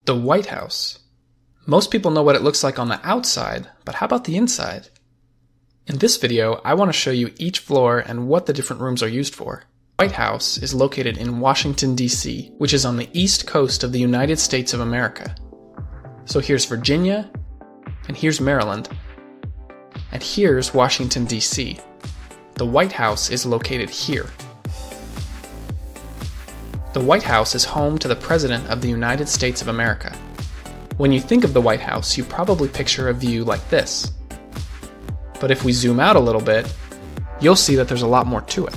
The White House. Most people know what it looks like on the outside, but how about the inside? In this video, I want to show you each floor and what the different rooms are used for. The White House is located in Washington, D.C., which is on the east coast of the United States of America. So here's Virginia, and here's Maryland, and here's Washington, D.C. The White House is located here. The White House is home to the President of the United States of America. When you think of the White House, you probably picture a view like this. But if we zoom out a little bit, you'll see that there's a lot more to it.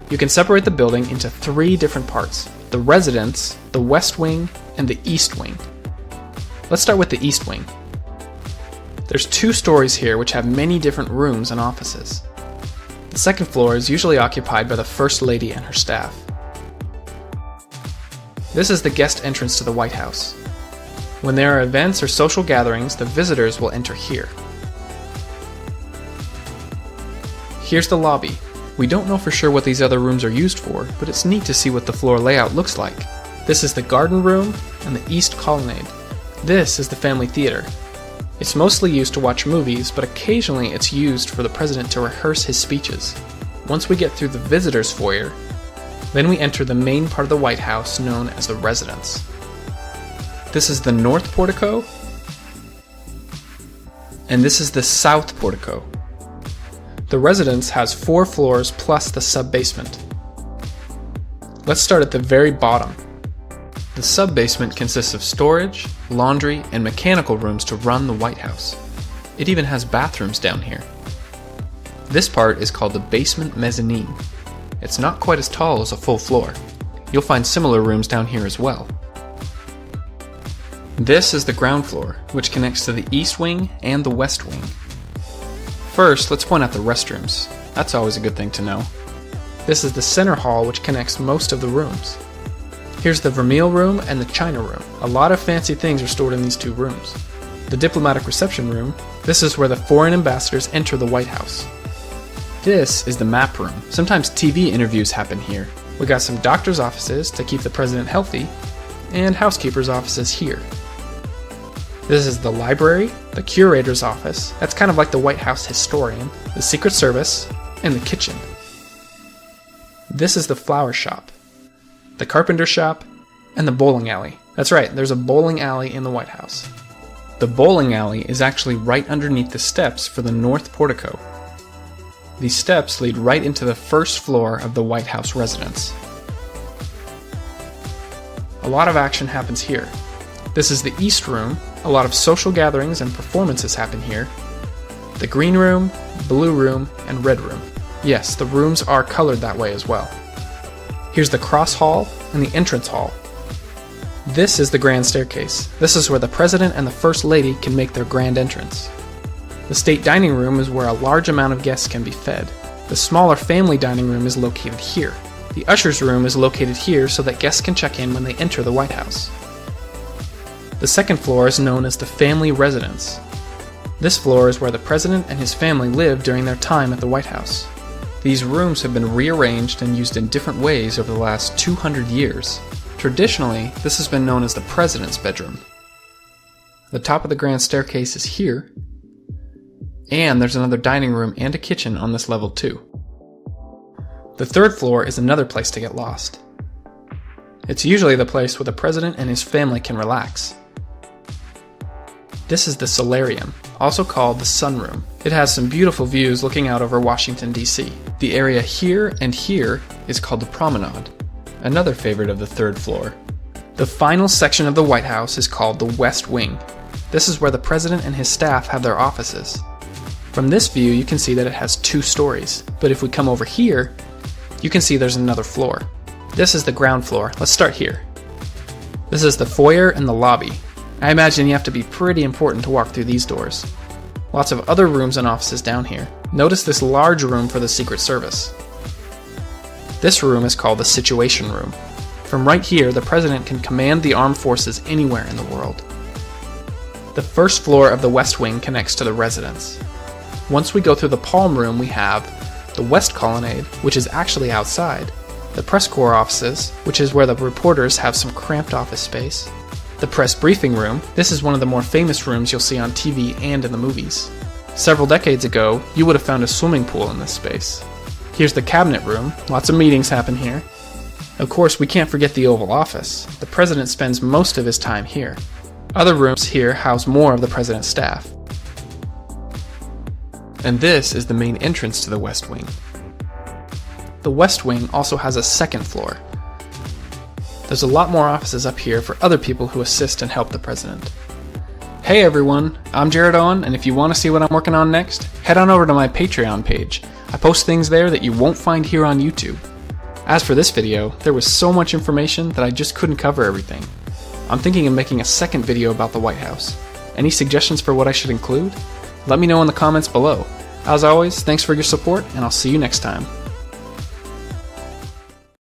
You can separate the building into three different parts: the residence, the West Wing, and the East Wing. Let's start with the East Wing. There's 2 stories here which have many different rooms and offices. The second floor is usually occupied by the First Lady and her staff. This is the guest entrance to the White House. When there are events or social gatherings, the visitors will enter here. Here's the lobby. We don't know for sure what these other rooms are used for, but it's neat to see what the floor layout looks like. This is the garden room and the East Colonnade. This is the family theater. It's mostly used to watch movies, but occasionally it's used for the president to rehearse his speeches. Once we get through the visitors' foyer, then we enter the main part of the White House known as the residence. This is the North Portico, and this is the South Portico. The residence has 4 floors plus the sub-basement. Let's start at the very bottom. The sub-basement consists of storage, laundry, and mechanical rooms to run the White House. It even has bathrooms down here. This part is called the basement mezzanine. It's not quite as tall as a full floor. You'll find similar rooms down here as well. This is the ground floor, which connects to the East Wing and the West Wing. First, let's point out the restrooms. That's always a good thing to know. This is the center hall, which connects most of the rooms. Here's the Vermeil room and the China room. A lot of fancy things are stored in these 2 rooms. The diplomatic reception room. This is where the foreign ambassadors enter the White House. This is the map room. Sometimes TV interviews happen here. We got some doctors' offices to keep the president healthy, and housekeepers' offices here. This is the library, the curator's office, that's kind of like the White House historian, the Secret Service, and the kitchen. This is the flower shop, the carpenter shop, and the bowling alley. That's right, there's a bowling alley in the White House. The bowling alley is actually right underneath the steps for the North Portico. These steps lead right into the first floor of the White House residence. A lot of action happens here. This is the East Room. A lot of social gatherings and performances happen here. The Green Room, Blue Room, and Red Room. Yes, the rooms are colored that way as well. Here's the Cross Hall and the Entrance Hall. This is the Grand Staircase. This is where the President and the First Lady can make their grand entrance. The State Dining Room is where a large amount of guests can be fed. The smaller family dining room is located here. The Usher's Room is located here so that guests can check in when they enter the White House. The second floor is known as the Family Residence. This floor is where the President and his family live during their time at the White House. These rooms have been rearranged and used in different ways over the last 200 years. Traditionally, this has been known as the President's bedroom. The top of the Grand Staircase is here, and there's another dining room and a kitchen on this level too. The third floor is another place to get lost. It's usually the place where the president and his family can relax. This is the solarium, also called the sunroom. It has some beautiful views looking out over Washington, D.C. The area here and here is called the promenade, another favorite of the third floor. The final section of the White House is called the West Wing. This is where the president and his staff have their offices. From this view, you can see that it has 2 stories, but if we come over here, you can see there's another floor. This is the ground floor. Let's start here. This is the foyer and the lobby. I imagine you have to be pretty important to walk through these doors. Lots of other rooms and offices down here. Notice this large room for the Secret Service. This room is called the Situation Room. From right here, the president can command the armed forces anywhere in the world. The first floor of the West Wing connects to the residence. Once we go through the Palm Room, we have the West Colonnade, which is actually outside, the press corps offices, which is where the reporters have some cramped office space, The press briefing room. This is one of the more famous rooms you'll see on TV and in the movies. Several decades ago, you would have found a swimming pool in this space. Here's the cabinet room. Lots of meetings happen here. Of course, we can't forget the Oval Office. The president spends most of his time here. Other rooms here house more of the president's staff. And this is the main entrance to the West Wing. The West Wing also has a second floor. There's a lot more offices up here for other people who assist and help the president. Hey everyone, I'm Jared Owen, and if you want to see what I'm working on next, head on over to my Patreon page. I post things there that you won't find here on YouTube. As for this video, there was so much information that I just couldn't cover everything. I'm thinking of making a second video about the White House. Any suggestions for what I should include? Let me know in the comments below. As always, thanks for your support, and I'll see you next time.